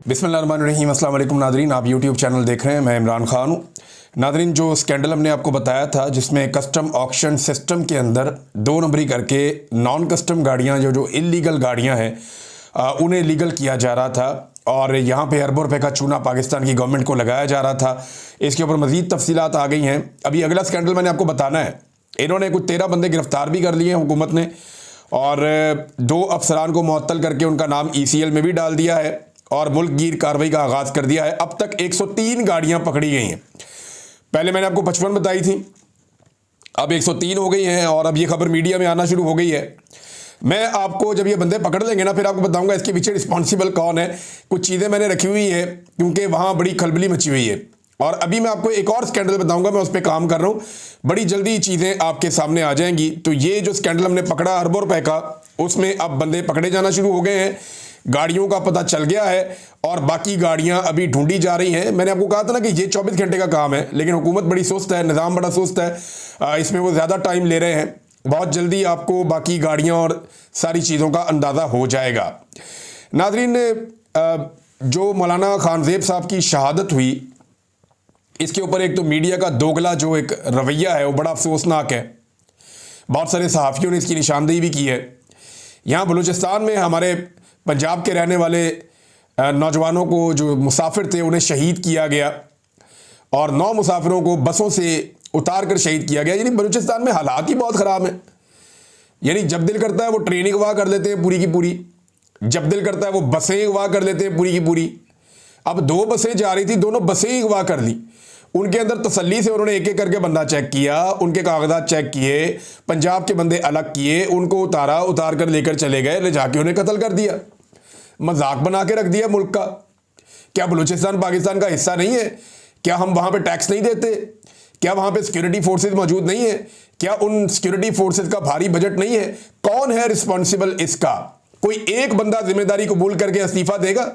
बिस्मिल्लाहिर्रहमानिर्रहीम। अस्सलाम वालेकुम नादरीन, आप यूट्यूब चैनल देख रहे हैं, मैं इमरान खान हूँ। नादरीन, जो स्कैंडल हमने आपको बताया था जिसमें कस्टम ऑक्शन सिस्टम के अंदर 2 नंबरी करके नॉन कस्टम गाड़ियाँ जो इल्लीगल गाड़ियाँ हैं उन्हें लीगल किया जा रहा था और यहाँ पे अरबों रुपये का चूना पाकिस्तान की गवर्नमेंट को लगाया जा रहा था। इसके ऊपर मज़ीद तफसीलात आ गई हैं। अभी अगला स्कैंडल मैंने आपको बताना है। इन्होंने कुछ 13 बंदे गिरफ़्तार भी कर लिए हैं हुकूमत ने, और 2 अफसरान को मुअत्तल करके उनका नाम ECL में भी डाल दिया है और मुल्कगीर कार्रवाई का आगाज़ कर दिया है। अब तक 103 गाड़ियां पकड़ी गई हैं। पहले मैंने आपको 55 बताई थी, अब 103 हो गई हैं और अब ये खबर मीडिया में आना शुरू हो गई है। मैं आपको जब ये बंदे पकड़ लेंगे ना, फिर आपको बताऊंगा इसके पीछे रिस्पॉन्सिबल कौन है। कुछ चीज़ें मैंने रखी हुई है क्योंकि वहाँ बड़ी खलबली मची हुई है। और अभी मैं आपको एक और स्कैंडल बताऊंगा, मैं उस पर काम कर रहा हूँ। बड़ी जल्दी चीज़ें आपके सामने आ जाएंगी। तो ये जो स्कैंडल हमने पकड़ा अरबों रुपए का, उसमें अब बंदे पकड़े जाना शुरू हो गए हैं, गाड़ियों का पता चल गया है और बाकी गाड़ियां अभी ढूंढी जा रही हैं। मैंने आपको कहा था ना कि ये 24 घंटे का काम है, लेकिन हुकूमत बड़ी सुस्त है, निज़ाम बड़ा सुस्त है, इसमें वो ज़्यादा टाइम ले रहे हैं। बहुत जल्दी आपको बाकी गाड़ियां और सारी चीज़ों का अंदाज़ा हो जाएगा। नाज़रीन, जो मौलाना खानज़ेब साहब की शहादत हुई, इसके ऊपर एक तो मीडिया का दोगला जो एक रवैया है वो बड़ा अफसोसनाक है। बहुत सारे सहाफ़ियों ने इसकी निशानदेही भी की है। यहाँ बलूचिस्तान में हमारे पंजाब के रहने वाले नौजवानों को जो मुसाफिर थे उन्हें शहीद किया गया और 9 मुसाफिरों को बसों से उतार कर शहीद किया गया। यानी बलूचिस्तान में हालात ही बहुत ख़राब हैं। यानी जब दिल करता है वो ट्रेन अगवा कर लेते हैं पूरी की पूरी, जब दिल करता है वो बसें अगवा कर लेते हैं पूरी की पूरी। अब 2 बसें जा रही थी, दोनों बसें ही अगवा कर ली। उनके अंदर तसल्ली से उन्होंने एक एक करके बंदा चेक किया, उनके कागजात चेक किए, पंजाब के बंदे अलग किए, उनको उतार कर लेकर चले गए, ले जाके उन्हें कत्ल कर दिया। मजाक बना के रख दिया मुल्क का। क्या बलूचिस्तान पाकिस्तान का हिस्सा नहीं है? क्या हम वहाँ पे टैक्स नहीं देते? क्या वहाँ पे सिक्योरिटी फोर्सेज मौजूद नहीं है? क्या उन सिक्योरिटी फोर्सेज का भारी बजट नहीं है? कौन है रिस्पॉन्सिबल इसका? कोई एक बंदा जिम्मेदारी कबूल करके इस्तीफा देगा?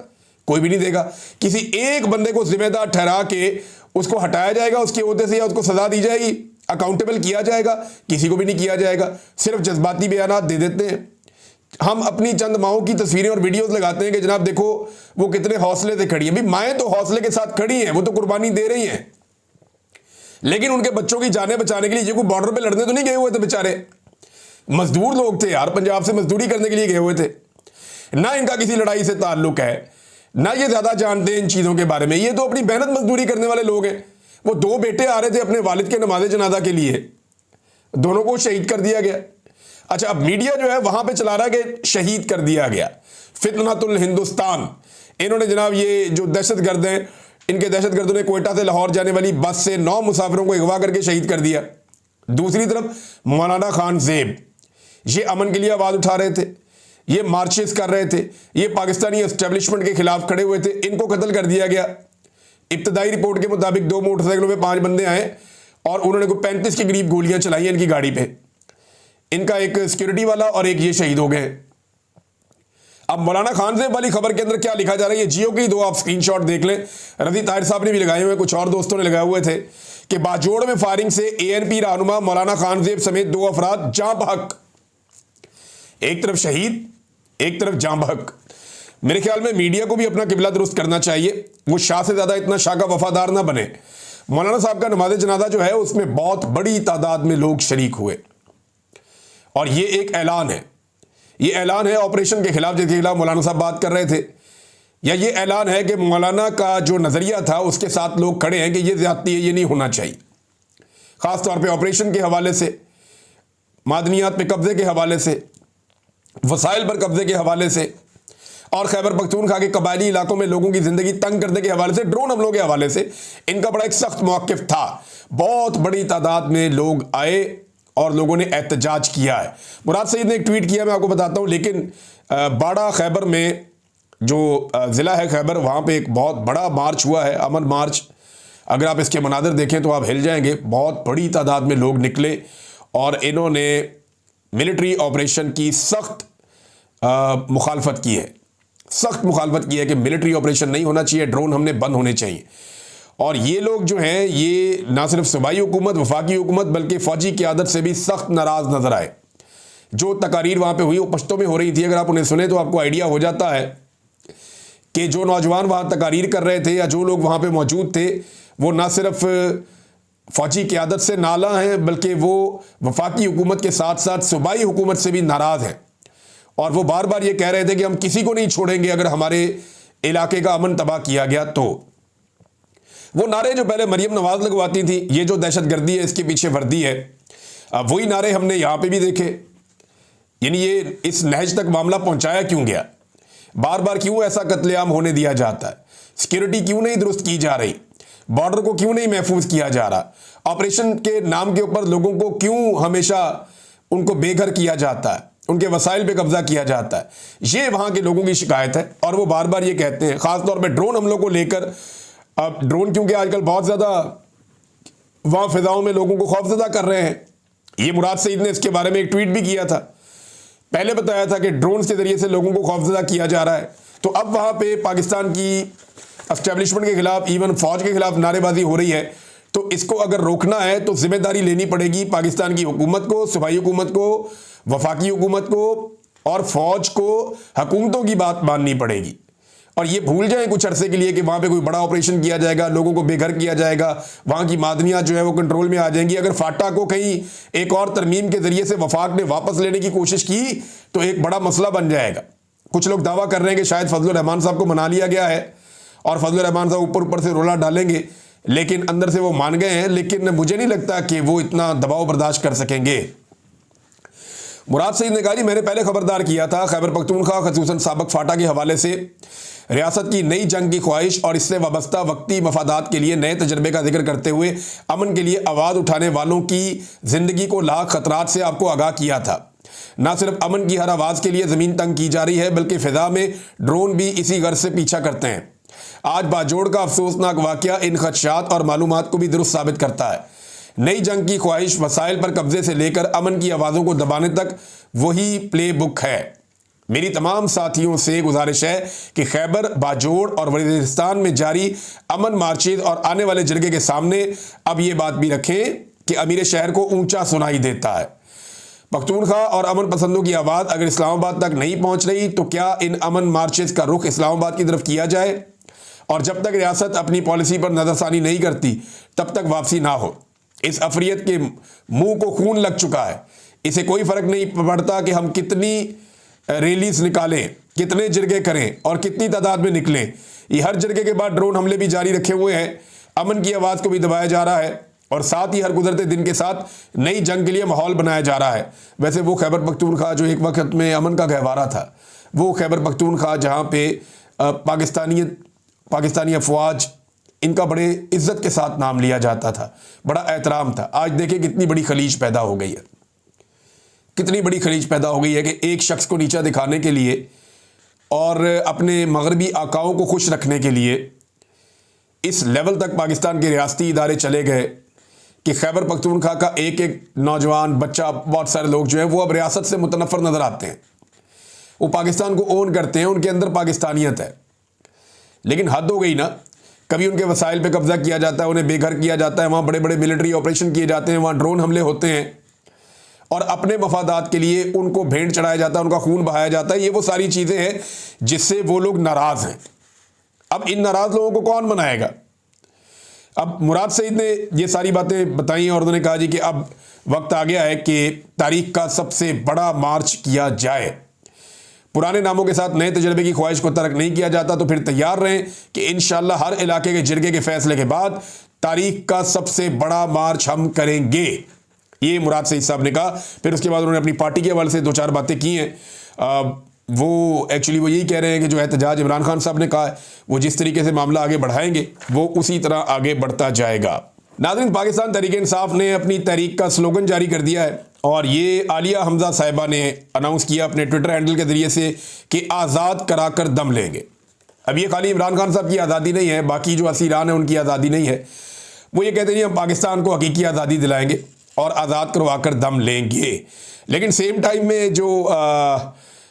कोई भी नहीं देगा। किसी एक बंदे को जिम्मेदार ठहरा के उसको हटाया जाएगा उसके ओहदे से, या उसको सजा दी जाएगी, अकाउंटेबल किया जाएगा? किसी को भी नहीं किया जाएगा। सिर्फ जज्बाती बयानात दे देते हैं। हम अपनी चंद माओं की तस्वीरें और वीडियोस लगाते हैं कि जनाब देखो वो कितने हौसले से खड़ी है। भाई माएँ तो हौसले के साथ खड़ी हैं, वो तो कुर्बानी दे रही हैं, लेकिन उनके बच्चों की जानें बचाने के लिए ये कोई बॉर्डर पे लड़ने तो नहीं गए हुए थे बेचारे। मजदूर लोग थे यार, पंजाब से मजदूरी करने के लिए गए हुए थे। ना इनका किसी लड़ाई से ताल्लुक है, ना ये ज्यादा जानते हैं इन चीजों के बारे में। ये तो अपनी मेहनत मजदूरी करने वाले लोग हैं। वो 2 बेटे आ रहे थे अपने वालिद के नमाज जनाजा के लिए, दोनों को शहीद कर दिया गया। अच्छा, अब मीडिया जो है वहां पे चला रहा है कि शहीद कर दिया गया, फितनतुल हिंदुस्तान। इन्होंने जनाब ये जो दहशतगर्द हैं, इनके दहशतगर्दों ने क्वेटा से लाहौर जाने वाली बस से 9 मुसाफिरों को अगवा करके शहीद कर दिया। दूसरी तरफ मौलाना खानज़ेब ये अमन के लिए आवाज उठा रहे थे, ये मार्चेस कर रहे थे, ये पाकिस्तानी एस्टेब्लिशमेंट के खिलाफ खड़े हुए थे, इनको कत्ल कर दिया गया। इब्तदाई रिपोर्ट के मुताबिक 2 मोटरसाइकिलों में 5 बंदे आए और उन्होंने को 35 के करीब गोलियां चलाई इनकी गाड़ी पे। इनका एक सिक्योरिटी वाला और एक ये शहीद हो गए। अब मौलाना खानज़ेब वाली खबर के अंदर क्या लिखा जा रहा है, ये जियो की 2 आप स्क्रीनशॉट देख लें। रज़ी ताहिर साहब ने भी लगाए हुए, कुछ और दोस्तों ने लगाए हुए थे कि बाजोड़ में फायरिंग से ANP रहनुमा मौलाना खानज़ेब समेत 2 अफराद जाँ बहक। एक तरफ शहीद, एक तरफ जाँ बहक। मेरे ख्याल में मीडिया को भी अपना किबला दुरुस्त करना चाहिए। वो शाह से ज़्यादा इतना शाह का वफादार ना बने। मौलाना साहब का नमाज जनाजा जो है उसमें बहुत बड़ी तादाद में लोग शरीक हुए और ये एक ऐलान है, ये ऐलान है ऑपरेशन के खिलाफ जिसके खिलाफ मौलाना साहब बात कर रहे थे, या ये ऐलान है कि मौलाना का जो नज़रिया था उसके साथ लोग खड़े हैं कि ये ज़्यादती है, ये नहीं होना चाहिए। ख़ास तौर पे ऑपरेशन के हवाले से, मादनियात पे कब्ज़े के हवाले से, वसाइल पर कब्ज़े के हवाले से और खैबर पख्तूनख्वा के कबायली इलाकों में लोगों की ज़िंदगी तंग करने के हवाले से, ड्रोन हमलों के हवाले से इनका बड़ा एक सख्त मौक़िफ़ था। बहुत बड़ी तादाद में लोग आए और लोगों ने एहतजाज किया है। मुराद सईद ने एक ट्वीट किया, मैं आपको बताता हूँ। लेकिन बाड़ा खैबर में जो ज़िला है खैबर, वहाँ पे एक बहुत बड़ा मार्च हुआ है, अमन मार्च। अगर आप इसके मनाज़र देखें तो आप हिल जाएंगे। बहुत बड़ी तादाद में लोग निकले और इन्होंने मिलिट्री ऑपरेशन की सख्त मुखालफत की है, सख्त मुखालफत की है कि मिलिट्री ऑपरेशन नहीं होना चाहिए, ड्रोन हमने बंद होने चाहिए। और ये लोग जो हैं ये ना सिर्फ सूबाई हुकूमत, वफाकी हुकूमत, बल्कि फ़ौजी क़यादत से भी सख्त नाराज़ नज़र आए। जो तकारीर वहाँ पे हुई वो पश्तो में हो रही थी। अगर आप उन्हें सुने तो आपको आइडिया हो जाता है कि जो नौजवान वहाँ तकारीर कर रहे थे या जो लोग वहाँ पे मौजूद थे वो ना सिर्फ फौजी क़यादत से नाला हैं बल्कि वो वफाकी हुकूमत के साथ साथ सूबाई हुकूमत से भी नाराज़ हैं और वो बार बार ये कह रहे थे कि हम किसी को नहीं छोड़ेंगे अगर हमारे इलाके का अमन तबाह किया गया तो। वो नारे जो पहले मरियम नवाज लगवाती थी, ये जो दहशतगर्दी है इसके पीछे वर्दी है, वही नारे हमने यहाँ पे भी देखे। यानी ये इस नहज तक मामला पहुँचाया क्यों गया, बार बार क्यों ऐसा कत्लेआम होने दिया जाता है, सिक्योरिटी क्यों नहीं दुरुस्त की जा रही, बॉर्डर को क्यों नहीं महफूज किया जा रहा, ऑपरेशन के नाम के ऊपर लोगों को क्यों हमेशा उनको बेघर किया जाता है, उनके वसाइल पे कब्जा किया जाता है। ये वहाँ के लोगों की शिकायत है और वो बार बार ये कहते हैं, ख़ासतौर पे ड्रोन हमलों को लेकर। अब ड्रोन क्योंकि आजकल बहुत ज़्यादा वहाँ फिजाओं में लोगों को खौफजदा कर रहे हैं। ये मुराद सईद ने इसके बारे में एक ट्वीट भी किया था, पहले बताया था कि ड्रोन के ज़रिए से लोगों को खौफजदा किया जा रहा है। तो अब वहाँ पे पाकिस्तान की एस्टेब्लिशमेंट के ख़िलाफ़, इवन फ़ौज के ख़िलाफ़ नारेबाजी हो रही है। तो इसको अगर रोकना है तो जिम्मेदारी लेनी पड़ेगी पाकिस्तान की हुकूमत को, सूबाई हुकूमत को, वफाकी हुकूमत को और फ़ौज को। हुकूमतों की बात माननी पड़ेगी और ये भूल जाएं कुछ अरसे के लिए कि वहाँ पे कोई बड़ा ऑपरेशन किया जाएगा, लोगों को बेघर किया जाएगा, वहाँ की मादनियाँ जो है वो कंट्रोल में आ जाएंगी। अगर फाटा को कहीं एक और तरमीम के ज़रिए से वफाक ने वापस लेने की कोशिश की तो एक बड़ा मसला बन जाएगा। कुछ लोग दावा कर रहे हैं कि शायद फजलुर रहमान साहब को मना लिया गया है और फजलुर रहमान साहब ऊपर ऊपर से रोला डालेंगे, लेकिन अंदर से वो मान गए हैं। लेकिन मुझे नहीं लगता कि वो इतना दबाव बर्दाश्त कर सकेंगे। मुराद सईद ने कहा जी, मैंने पहले खबरदार किया था खैबर पख्तूनख्वा खसूसन साबिक फाटा के हवाले से रियासत की नई जंग की ख्वाहिश और इससे वाबस्ता वक्ती मफादात के लिए नए तजर्बे का जिक्र करते हुए अमन के लिए आवाज़ उठाने वालों की ज़िंदगी को लाख खतरात से आपको आगाह किया था। न सिर्फ अमन की हर आवाज़ के लिए ज़मीन तंग की जा रही है बल्कि फ़िज़ा में ड्रोन भी इसी गर्ज से पीछा करते हैं। आज बाजोड़ का अफसोसनाक वाक़या इन खदशात और मालूमात को भी दुरुस्त साबित करता है। नई जंग की ख्वाहिश वसाइल पर कब्जे से लेकर अमन की आवाज़ों को दबाने तक वही प्ले बुक है। मेरी तमाम साथियों से गुजारिश है कि खैबर, बाजोड़ और वज़ीरिस्तान में जारी अमन मार्चेज और आने वाले जरगे के सामने अब ये बात भी रखें कि अमीर शहर को ऊंचा सुनाई देता है। पख्तूनख्वा और अमन पसंदों की आवाज़ अगर इस्लामाबाद तक नहीं पहुंच रही तो क्या इन अमन मार्चेज का रुख इस्लामाबाद की तरफ किया जाए और जब तक रियासत अपनी पॉलिसी पर नज़रसानी नहीं करती तब तक वापसी ना हो। इस अफरियत के मुंह को खून लग चुका है। इसे कोई फ़र्क नहीं पड़ता कि हम कितनी रैलीज निकालें, कितने जरगे करें और कितनी तादाद में निकलें। ये हर जरगे के बाद ड्रोन हमले भी जारी रखे हुए हैं। अमन की आवाज़ को भी दबाया जा रहा है और साथ ही हर गुजरते दिन के साथ नई जंग के लिए माहौल बनाया जा रहा है। वैसे वो खैबर पख्तूनख्वा जो एक वक्त में अमन का गहवारा था, वो खैबर पख्तूनख्वा जहाँ पे पाकिस्तानी अफवाज इनका बड़े इज्जत के साथ नाम लिया जाता था, बड़ा एहतराम था। आज देखें कितनी बड़ी खलीज पैदा हो गई है, कितनी बड़ी खलीज पैदा हो गई है कि एक शख्स को नीचा दिखाने के लिए और अपने मगरबी आकाओं को खुश रखने के लिए इस लेवल तक पाकिस्तान के रियासती इदारे चले गए कि खैबर पख्तूनख्वा का एक एक नौजवान बच्चा, बहुत सारे लोग जो हैं वो अब रियासत से मुतनफ़र नज़र आते हैं। वो पाकिस्तान को ओन करते हैं, उनके अंदर पाकिस्तानियत है। लेकिन हद हो गई ना, कभी उनके वसाइल पे कब्जा किया जाता है, उन्हें बेघर किया जाता है, वहाँ बड़े बड़े मिलिट्री ऑपरेशन किए जाते हैं, वहाँ ड्रोन हमले होते हैं और अपने मफादात के लिए उनको भेंट चढ़ाया जाता है, उनका खून बहाया जाता है। ये वो सारी चीज़ें हैं जिससे वो लोग नाराज़ हैं। अब इन नाराज़ लोगों को कौन मनाएगा? अब मुराद सईद ने ये सारी बातें बताई और उन्होंने कहा जी कि अब वक्त आ गया है कि तारीख का सबसे बड़ा मार्च किया जाए। पुराने नामों के साथ नए तजर्बे की ख्वाहिश को तर्क नहीं किया जाता तो फिर तैयार रहें कि इंशाअल्लाह हर इलाके के जिरगे के फैसले के बाद तारीख का सबसे बड़ा मार्च हम करेंगे। ये मुराद सईद साहब ने कहा। फिर उसके बाद उन्होंने अपनी पार्टी के हवाले से दो चार बातें की हैं। वो एक्चुअली वो यही कह रहे हैं कि जो एहतजाज इमरान खान साहब ने कहा है वो जिस तरीके से मामला आगे बढ़ाएंगे वो उसी तरह आगे बढ़ता जाएगा। नाज़रीन, पाकिस्तान तहरीक इंसाफ ने अपनी तहरीक का स्लोगन जारी कर दिया है और ये आलिया हमजा साहिबा ने अनाउंस किया अपने ट्विटर हैंडल के ज़रिए से कि आज़ाद कराकर दम लेंगे। अब ये खाली इमरान खान साहब की आज़ादी नहीं है, बाकी जो असीरान है उनकी आज़ादी नहीं है। वो ये कहते हैं हम पाकिस्तान को हकीकी आज़ादी दिलाएंगे और आज़ाद करवा कर दम लेंगे। लेकिन सेम टाइम में जो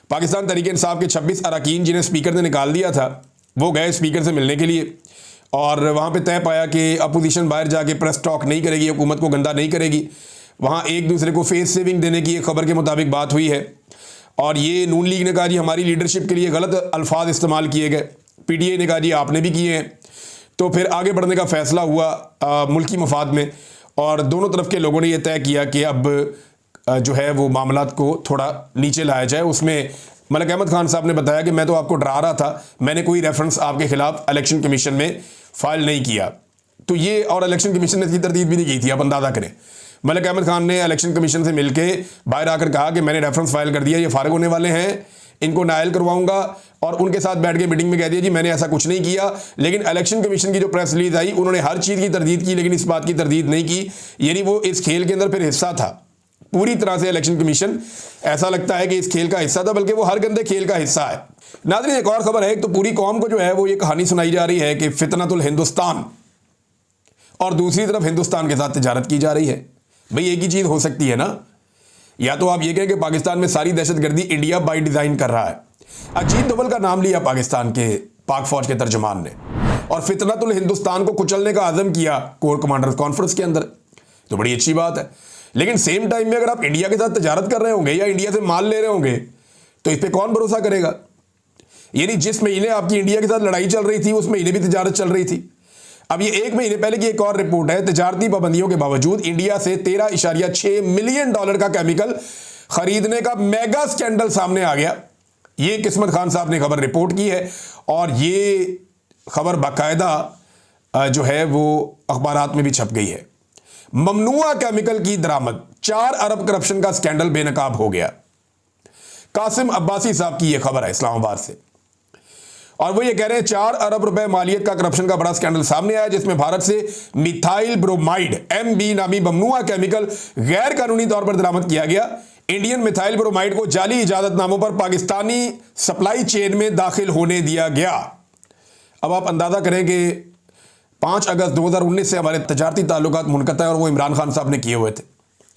पाकिस्तान तहरीक इंसाफ के 26 अरकान जिन्हें स्पीकर ने निकाल दिया था वो गए स्पीकर से मिलने के लिए और वहाँ पे तय पाया कि अपोजिशन बाहर जाके प्रेस टॉक नहीं करेगी, हुकूमत को गंदा नहीं करेगी। वहाँ एक दूसरे को फेस सेविंग देने की एक खबर के मुताबिक बात हुई है और ये नून लीग ने कहा जी हमारी लीडरशिप के लिए गलत अल्फाज इस्तेमाल किए गए। पीटीआई ने कहा जी आपने भी किए हैं। तो फिर आगे बढ़ने का फैसला हुआ मुल्की मफाद में, और दोनों तरफ के लोगों ने यह तय किया कि अब जो है वो मामलात को थोड़ा नीचे लाया जाए। उसमें मलिक अहमद खान साहब ने बताया कि मैं तो आपको डरा रहा था, मैंने कोई रेफरेंस आपके खिलाफ इलेक्शन कमीशन में फाइल नहीं किया। तो ये, और इलेक्शन कमीशन ने इसकी तरदीद भी नहीं की थी, आप अंदाजा करें। मलिक अहमद खान ने इलेक्शन कमीशन से मिलके बाहर आकर कहा कि मैंने रेफरेंस फाइल कर दिया, ये फारिग होने वाले हैं, इनको नायल करवाऊंगा, और उनके साथ बैठ के मीटिंग में कह दिया जी मैंने ऐसा कुछ नहीं किया। लेकिन इलेक्शन कमीशन की जो प्रेस रिलीज आई, उन्होंने हर चीज़ की तरदीद की, लेकिन इस बात की तरदीद नहीं की, यानी वो इस खेल के अंदर फिर हिस्सा था पूरी तरह से। इलेक्शन कमीशन ऐसा लगता है कि इस खेल का हिस्सा था, बल्कि वो हर गंदे खेल का हिस्सा है। नाज़रीन, एक और खबर है, तो पूरी कौम को जो है वो ये कहानी सुनाई जा रही है कि फितनतुल हिंदुस्तान, और दूसरी तरफ हिंदुस्तान के साथ तिजारत की जा रही है। भाई एक ही चीज़ हो सकती है ना, या तो आप ये कहें कि पाकिस्तान में सारी दहशतगर्दी इंडिया बाई डिज़ाइन कर रहा है। अजीत दोवल का नाम लिया पाकिस्तान के पाक फौज के तर्जुमान ने, और फितनतुल हिंदुस्तान को कुचलने का आज़म किया कोर कमांडर्स कॉन्फ्रेंस के अंदर, तो बड़ी अच्छी बात है। लेकिन सेम टाइम में अगर आप इंडिया के साथ तजारत कर रहे होंगे या इंडिया से माल ले रहे होंगे, तो इस पर कौन भरोसा करेगा। यानी जिस महीने आपकी इंडिया के साथ लड़ाई चल रही थी, उस महीने भी तजारत चल रही थी। अब ये एक महीने पहले की एक और रिपोर्ट है, तजारती पाबंदियों के बावजूद इंडिया से $13.6 मिलियन का केमिकल खरीदने का मेगा स्कैंडल सामने आ गया। ये किस्मत खान साहब ने खबर रिपोर्ट की है, और ये खबर बाकायदा जो है वो अखबारात में भी छप गई है। ममनुआ केमिकल की दरामद, 4 अरब करप्शन का स्कैंडल बेनकाब हो गया। कासिम अब्बासी साहब की यह खबर है इस्लामाबाद से, और वो ये कह रहे हैं 4 अरब रुपए मालियत का करप्शन का बड़ा स्कैंडल सामने आया, जिसमें भारत से मिथाइल ब्रोमाइड MB नामी ममनुआ केमिकल गैर कानूनी तौर पर बरामद किया गया। इंडियन मिथाइल ब्रोमाइड को जाली इजाजतनामों पर पाकिस्तानी सप्लाई चेन में दाखिल होने दिया गया। अब आप अंदाजा करें कि 5 अगस्त 2019 से हमारे तजारती ताल्लुकात मुनक़ता है, और वो इमरान खान साहब ने किए हुए थे।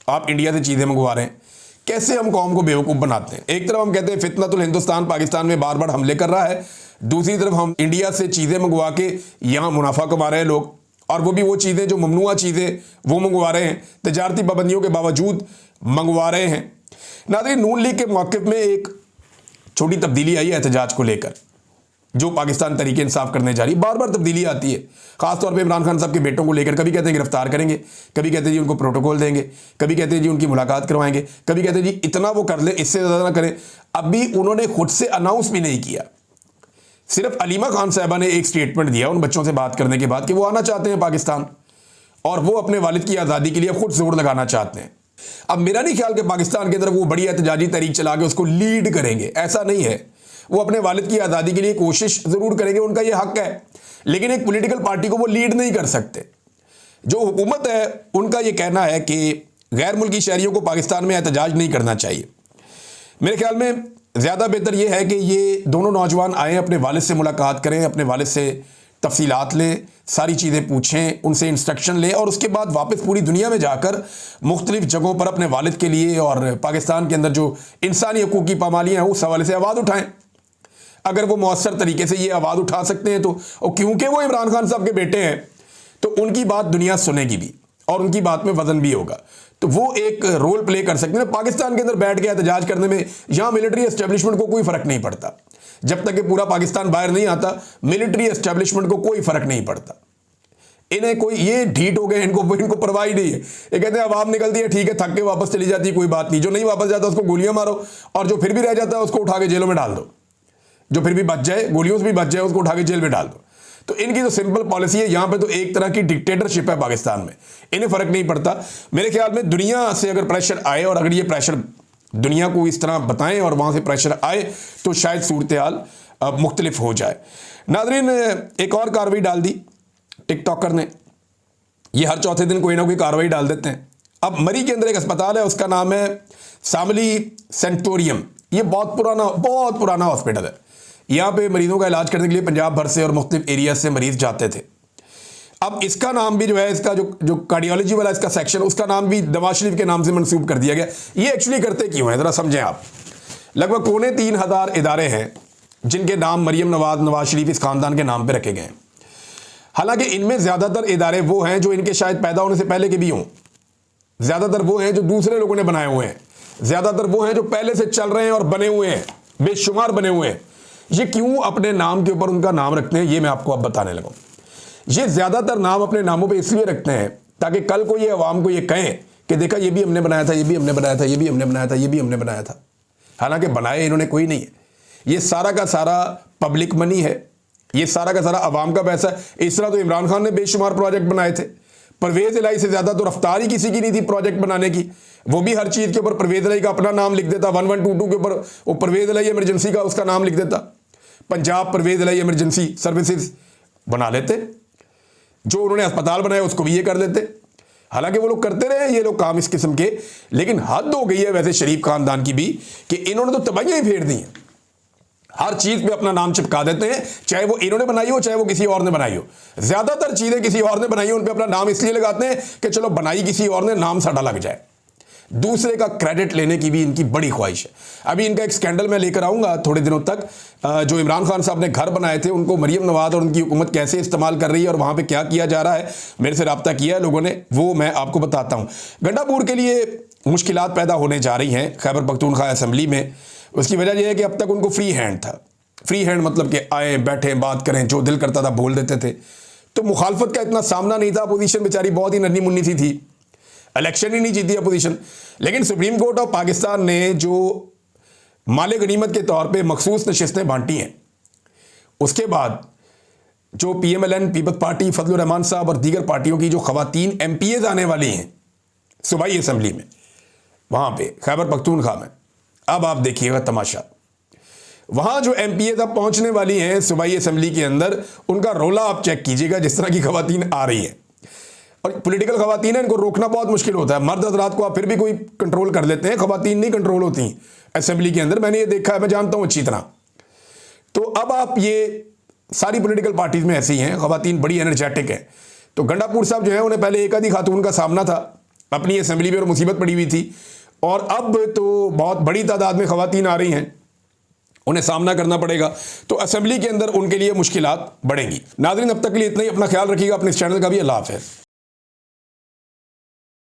आप इंडिया से चीज़ें मंगवा रहे हैं। कैसे हम कौम को बेवकूफ़ बनाते हैं। एक तरफ हम कहते हैं फितनतुल हिंदुस्तान पाकिस्तान में बार बार हमले कर रहा है, दूसरी तरफ हम इंडिया से चीज़ें मंगवा के यहाँ मुनाफा कमा रहे हैं लोग, और वो भी वो चीज़ें जो ममनुआ चीज़ें वो मंगवा रहे हैं, तजारती पाबंदियों के बावजूद मंगवा रहे हैं। नाज़रीन, नून लीग के मौक़िफ़ में एक छोटी तब्दीली आई है एहतजाज को लेकर, जो पाकिस्तान तरीके इंसाफ करने जा रही है। बार बार तब्दीली आती है, ख़ासतौर पे इमरान खान साहब के बेटों को लेकर। कभी कहते हैं गिरफ्तार करेंगे, कभी कहते हैं जी उनको प्रोटोकॉल देंगे, कभी कहते हैं जी उनकी मुलाकात करवाएंगे, कभी कहते हैं जी इतना वो कर ले, इससे ज़्यादा ना करें। अभी उन्होंने खुद से अनाउंस भी नहीं किया, सिर्फ अलीमा खान साहबा ने एक स्टेटमेंट दिया उन बच्चों से बात करने के बाद कि वो आना चाहते हैं पाकिस्तान, और वो अपने वालिद की आज़ादी के लिए खुद जोर लगाना चाहते हैं। अब मेरा नहीं ख्याल कि पाकिस्तान के अंदर वो बड़ी एहतजाजी तहरीक चला के उसको लीड करेंगे, ऐसा नहीं है। वो अपने वालिद की आज़ादी के लिए कोशिश ज़रूर करेंगे, उनका ये हक है, लेकिन एक पॉलिटिकल पार्टी को वो लीड नहीं कर सकते। जो हुकूमत है उनका ये कहना है कि गैर मुल्की शहरियों को पाकिस्तान में एहतजाज नहीं करना चाहिए। मेरे ख्याल में ज़्यादा बेहतर ये है कि ये दोनों नौजवान आएँ, अपने वालिद से मुलाकात करें, अपने वालिद से तफसीलात लें, सारी चीज़ें पूछें, उनसे इंस्ट्रक्शन लें, और उसके बाद वापस पूरी दुनिया में जाकर मुख्तलिफ जगहों पर अपने वालिद के लिए और पाकिस्तान के अंदर जो इंसानी हकूक़ की पामालियाँ हैं उस हवाले से आवाज़ उठाएँ। अगर वो मौसर तरीके से ये आवाज़ उठा सकते हैं तो, और क्योंकि वो इमरान खान साहब के बेटे हैं, तो उनकी बात दुनिया सुनेगी भी, और उनकी बात में वजन भी होगा, तो वो एक रोल प्ले कर सकते हैं। पाकिस्तान के अंदर बैठ के एहतजाज करने में यहाँ मिलिट्री एस्टेब्लिशमेंट को कोई फ़र्क नहीं पड़ता। जब तक कि पूरा पाकिस्तान बाहर नहीं आता, मिलिट्री एस्टेब्लिशमेंट को कोई फ़र्क नहीं पड़ता। इन्हें कोई ये ढीठ हो गए, इनको परवाह ही नहीं है। ये कहते हैं आवाम निकलती है, ठीक है, थक के वापस चली जाती है, कोई बात नहीं। जो नहीं वापस जाता उसको गोलियां मारो, और जो फिर भी रह जाता है उसको उठा के जेलों में डाल दो। जो फिर भी बच जाए, गोलियों से भी बच जाए, उसको उठा के जेल में डाल दो। तो इनकी जो सिंपल पॉलिसी है, यहाँ पे तो एक तरह की डिक्टेटरशिप है पाकिस्तान में, इन्हें फ़र्क नहीं पड़ता। मेरे ख्याल में दुनिया से अगर प्रेशर आए, और अगर ये प्रेशर दुनिया को इस तरह बताएं और वहाँ से प्रेशर आए, तो शायद सूरत हाल मुख्तलिफ हो जाए। नाज़रीन, एक और कार्रवाई डाल दी टिकटॉकर ने। ये हर चौथे दिन कोई ना कोई कार्रवाई डाल देते हैं। अब मरी के अंदर एक अस्पताल है, उसका नाम है शामली सेंटोरियम। ये बहुत पुराना हॉस्पिटल है। यहाँ पे मरीजों का इलाज करने के लिए पंजाब भर से और मुख्तलिफ एरिया से मरीज जाते थे। अब इसका नाम भी जो है, इसका जो कार्डियोलॉजी वाला इसका सेक्शन, उसका नाम भी नवाज शरीफ के नाम से मंसूब कर दिया गया। ये एक्चुअली करते क्यों है, ज़रा समझें आप। लगभग 2.25 इदारे हैं जिनके नाम मरीम नवाज शरीफ इस ख़ानदान के नाम पर रखे गए हैं। हालांकि इनमें ज़्यादातर इदारे वो हैं जो इनके शायद पैदा होने से पहले के भी हों, ज़्यादातर वो हैं जो दूसरे लोगों ने बनाए हुए हैं, ज़्यादातर वो हैं जो पहले से चल रहे हैं और बने हुए हैं, बेशुमार बने हुए हैं। ये क्यों अपने नाम के ऊपर उनका नाम रखते हैं, ये मैं आपको अब बताने लगा। ये ज़्यादातर नाम अपने नामों पे इसलिए रखते हैं ताकि कल को ये अवाम को ये कहें कि देखा ये भी हमने बनाया था, ये भी हमने बनाया था, ये भी हमने बनाया था, ये भी हमने बनाया था। हालांकि बनाए इन्होंने कोई नहीं है, ये सारा का सारा पब्लिक मनी है, ये सारा का सारा अवाम का पैसा है। इस तरह तो इमरान खान ने बेशुमार प्रोजेक्ट बनाए थे, परवेज इलाही से ज़्यादा तो रफ्तार ही किसी की नहीं थी प्रोजेक्ट बनाने की। वो भी हर चीज़ के ऊपर परवेज इलाही का अपना नाम लिख देता, 1122 के ऊपर वो परवेज इलाही इमरजेंसी का उसका नाम लिख देता, पंजाब परवेज इलाही इमरजेंसी सर्विसेज बना लेते। जो उन्होंने अस्पताल बनाया उसको भी ये कर लेते। हालांकि वो लोग करते रहे ये लोग काम इस किस्म के, लेकिन हद हो गई है वैसे शरीफ खानदान की भी कि इन्होंने तो तबाहियां ही फेर दी हैं। हर चीज पे अपना नाम चिपका देते हैं, चाहे वो इन्होंने बनाई हो चाहे वो किसी और ने बनाई हो। ज्यादातर चीजें किसी और ने बनाई हो, उन पे अपना नाम इसलिए लगाते हैं कि चलो बनाई किसी और ने, नाम साडा लग जाए। दूसरे का क्रेडिट लेने की भी इनकी बड़ी ख्वाहिश है। अभी इनका एक स्कैंडल मैं लेकर आऊंगा थोड़े दिनों तक। जो इमरान खान साहब ने घर बनाए थे उनको मरियम नवाज और उनकी हुकूमत कैसे इस्तेमाल कर रही है और वहां पे क्या किया जा रहा है, मेरे से रब्ता किया है लोगों ने, वो मैं आपको बताता हूं। गंडापुर के लिए मुश्किलात पैदा होने जा रही हैं खैबर पख्तूनख्वा असम्बली में। उसकी वजह यह है कि अब तक उनको फ्री हैंड था। फ्री हैंड मतलब कि आए बैठे बात करें, जो दिल करता था बोल देते थे। तो मुखालफत का इतना सामना नहीं था, अपोजिशन बेचारी बहुत ही नन्ही मुन्नी सी थी, इलेक्शन ही नहीं जीती अपोजिशन। लेकिन सुप्रीम कोर्ट ऑफ पाकिस्तान ने जो माले गनीमत के तौर पे मखसूस नशिस्तें बांटी हैं, उसके बाद जो PMLN peoples party Fazlur Rahman साहब और दीगर पार्टियों की जो खवातीन MPAs आने वाली हैं सूबाई असम्बली में, वहाँ पे खैबर पख्तूनख्वा में, अब आप देखिएगा तमाशा। वहाँ जो MPAs अब पहुँचने वाली हैं सूबाई असम्बली के अंदर, उनका रोला आप चेक कीजिएगा जिस तरह की खवातीन आ रही है। और पॉलिटिकल खवातीन है, इनको रोकना बहुत मुश्किल होता है। मर्द हजरात को आप फिर भी कोई कंट्रोल कर लेते हैं, खवातीन नहीं कंट्रोल होती असेंबली के अंदर। मैंने ये देखा है, मैं जानता हूँ अच्छी तरह। तो अब आप ये सारी पॉलिटिकल पार्टीज में ऐसी हैं, खवातीन बड़ी एनर्जेटिक हैं। तो गंडापुर साहब जो है उन्हें पहले एक आधी खातून का सामना था अपनी असेंबली में और मुसीबत पड़ी हुई थी, और अब तो बहुत बड़ी तादाद में खवातीन आ रही हैं, उन्हें सामना करना पड़ेगा। तो असेंबली के अंदर उनके लिए मुश्किलात बढ़ेंगी। नाज़रीन, अब तक के लिए इतना ही। अपना ख्याल रखिएगा, अपने इस चैनल का भी। अल्लाह हाफ़िज़।